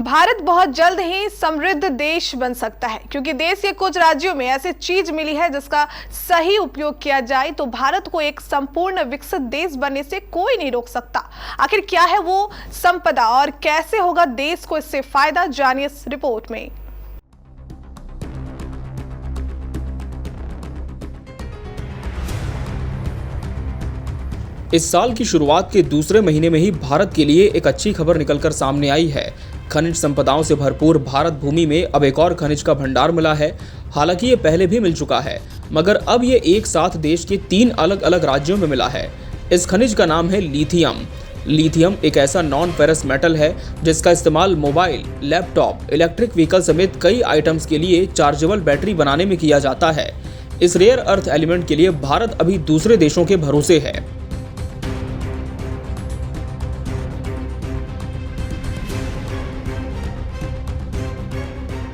भारत बहुत जल्द ही समृद्ध देश बन सकता है क्योंकि देश के कुछ राज्यों में ऐसी चीज मिली है जिसका सही उपयोग किया जाए तो भारत को एक संपूर्ण विकसित देश बनने से कोई नहीं रोक सकता। आखिर क्या है वो संपदा और कैसे होगा देश को इससे फायदा, जानिए इस रिपोर्ट में। इस साल की शुरुआत के दूसरे महीने में ही भारत के लिए एक अच्छी खबर निकलकर सामने आई है। खनिज संपदाओं से भरपूर भारत भूमि में अब एक और खनिज का भंडार मिला है। हालांकि ये पहले भी मिल चुका है, मगर अब ये एक साथ देश के 3 अलग अलग राज्यों में मिला है। इस खनिज का नाम है लिथियम। लिथियम एक ऐसा नॉन फेरस मेटल है जिसका इस्तेमाल मोबाइल, लैपटॉप, इलेक्ट्रिक व्हीकल समेत कई आइटम्स के लिए चार्जेबल बैटरी बनाने में किया जाता है। इस रेयर अर्थ एलिमेंट के लिए भारत अभी दूसरे देशों के भरोसे है।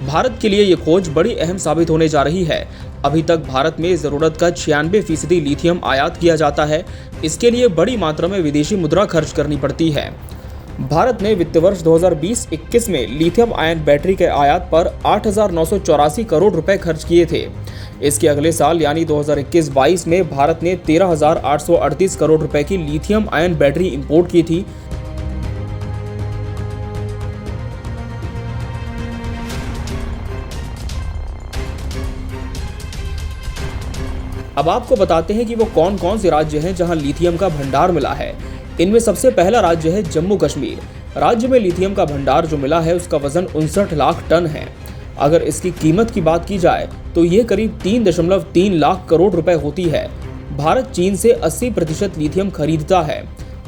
भारत के लिए ये खोज बड़ी अहम साबित होने जा रही है। अभी तक भारत में ज़रूरत का 96% लिथियम आयात किया जाता है। इसके लिए बड़ी मात्रा में विदेशी मुद्रा खर्च करनी पड़ती है। भारत ने वित्त वर्ष 2020-21 में लिथियम आयन बैटरी के आयात पर 8,984 करोड़ रुपए खर्च किए थे। इसके अगले साल यानी 2021-22 में भारत ने 13,838 करोड़ रुपए की लिथियम आयन बैटरी इंपोर्ट की थी। अब आपको बताते हैं कि वो कौन कौन से राज्य हैं जहां लिथियम का भंडार मिला है। इनमें सबसे पहला राज्य है जम्मू कश्मीर। राज्य में लिथियम का भंडार जो मिला है उसका वजन 59 लाख टन है। अगर इसकी कीमत की बात की जाए तो ये करीब 3.3 लाख करोड़ रुपए होती है। भारत चीन से 80% लिथियम खरीदता है।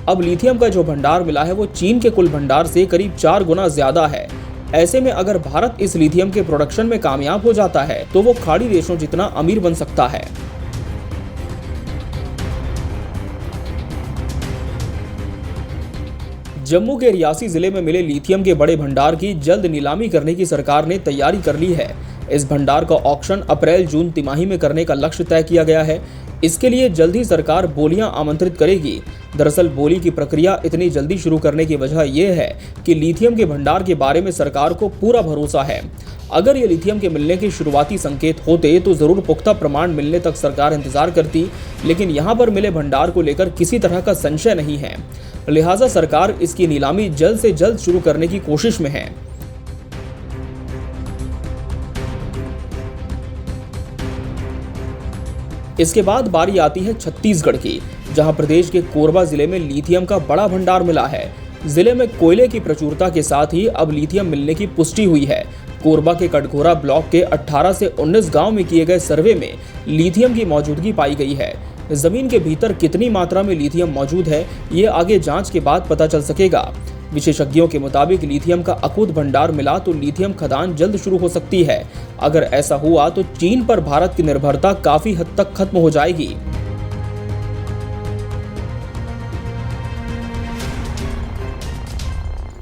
अब लिथियम का जो भंडार मिला है वो चीन के कुल भंडार से करीब 4 गुना ज्यादा है। ऐसे में अगर भारत इस लिथियम के प्रोडक्शन में कामयाब हो जाता है तो वो खाड़ी देशों जितना अमीर बन सकता है। जम्मू के रियासी जिले में मिले लिथियम के बड़े भंडार की जल्द नीलामी करने की सरकार ने तैयारी कर ली है। इस भंडार का ऑक्शन अप्रैल-जून तिमाही में करने का लक्ष्य तय किया गया है। इसके लिए जल्द ही सरकार बोलियां आमंत्रित करेगी। दरअसल बोली की प्रक्रिया इतनी जल्दी शुरू करने की वजह यह है कि लिथियम के भंडार के बारे में सरकार को पूरा भरोसा है। अगर ये लिथियम के मिलने के शुरुआती संकेत होते तो जरूर पुख्ता प्रमाण मिलने तक सरकार इंतजार करती, लेकिन यहाँ पर मिले भंडार को लेकर किसी तरह का संशय नहीं है। लिहाजा सरकार इसकी नीलामी जल्द से जल्द शुरू करने की कोशिश में है। इसके बाद बारी आती है छत्तीसगढ़ की, जहां प्रदेश के कोरबा जिले में लिथियम का बड़ा भंडार मिला है। जिले में कोयले की प्रचुरता के साथ ही अब लिथियम मिलने की पुष्टि हुई है। कोरबा के कटघोरा ब्लॉक के 18 से 19 गांव में किए गए सर्वे में लिथियम की मौजूदगी पाई गई है। जमीन के भीतर कितनी मात्रा में लिथियम मौजूद है ये आगे जांच के बाद पता चल सकेगा। विशेषज्ञों के मुताबिक लिथियम का अकूत भंडार मिला तो लिथियम खदान जल्द शुरू हो सकती है। अगर ऐसा हुआ तो चीन पर भारत की निर्भरता काफी हद तक खत्म हो जाएगी।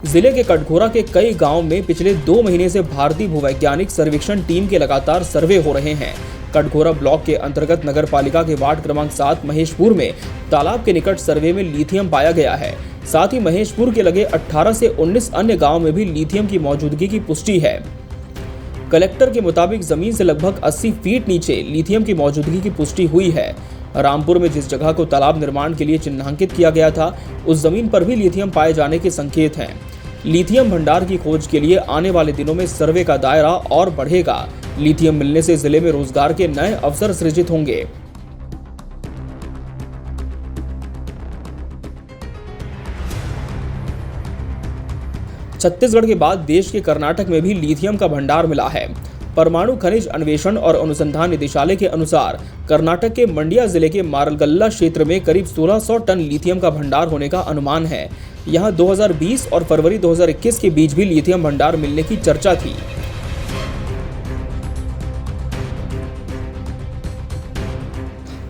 जिले के कटघोरा के कई गांव में पिछले 2 महीने से भारतीय भूवैज्ञानिक सर्वेक्षण टीम के लगातार सर्वे हो रहे हैं। कटघोरा ब्लॉक के अंतर्गत नगर पालिका के वार्ड क्रमांक 7 महेशपुर में तालाब के निकट सर्वे में लिथियम पाया गया है। साथ ही महेशपुर के लगे 18 से 19 अन्य गांव में भी लिथियम की मौजूदगी की पुष्टि है। कलेक्टर के मुताबिक जमीन से लगभग 80 फीट नीचे लिथियम की मौजूदगी की पुष्टि हुई है। रामपुर में जिस जगह को तालाब निर्माण के लिए चिन्हांकित किया गया था उस जमीन पर भी लिथियम पाए जाने के संकेत हैं। लिथियम भंडार की खोज के लिए आने वाले दिनों में सर्वे का दायरा और बढ़ेगा। लिथियम मिलने से जिले में रोजगार के नए अवसर सृजित होंगे। छत्तीसगढ़ के बाद देश के कर्नाटक में भी लिथियम का भंडार मिला है। परमाणु खनिज अन्वेषण और अनुसंधान निदेशालय के अनुसार कर्नाटक के मंड्या जिले के मारलगल्ला क्षेत्र में करीब 1600 टन लिथियम का भंडार होने का अनुमान है। यहां 2020 और फरवरी 2021 के बीच भी लिथियम भंडार मिलने की चर्चा थी।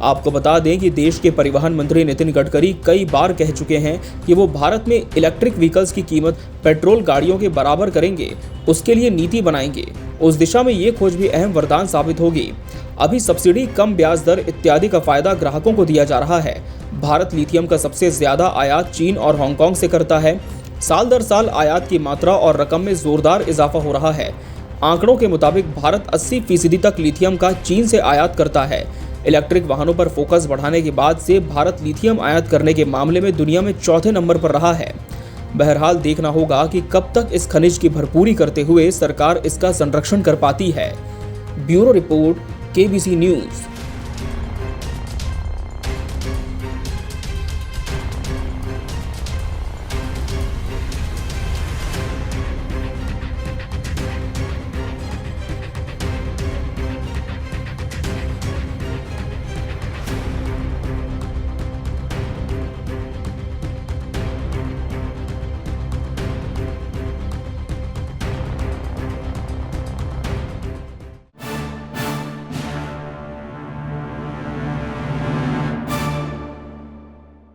आपको बता दें कि देश के परिवहन मंत्री नितिन गडकरी कई बार कह चुके हैं कि वो भारत में इलेक्ट्रिक व्हीकल्स की कीमत पेट्रोल गाड़ियों के बराबर करेंगे, उसके लिए नीति बनाएंगे। उस दिशा में ये खोज भी अहम वरदान साबित होगी। अभी सब्सिडी, कम ब्याज दर इत्यादि का फायदा ग्राहकों को दिया जा रहा है। भारत लिथियम का सबसे ज्यादा आयात चीन और हांगकांग से करता है। साल दर साल आयात की मात्रा और रकम में जोरदार इजाफा हो रहा है। आंकड़ों के मुताबिक भारत 80% तक लिथियम का चीन से आयात करता है। इलेक्ट्रिक वाहनों पर फोकस बढ़ाने के बाद से भारत लिथियम आयात करने के मामले में दुनिया में चौथे नंबर पर रहा है। बहरहाल देखना होगा कि कब तक इस खनिज की भरपूरी करते हुए सरकार इसका संरक्षण कर पाती है। Bureau report, KBC news.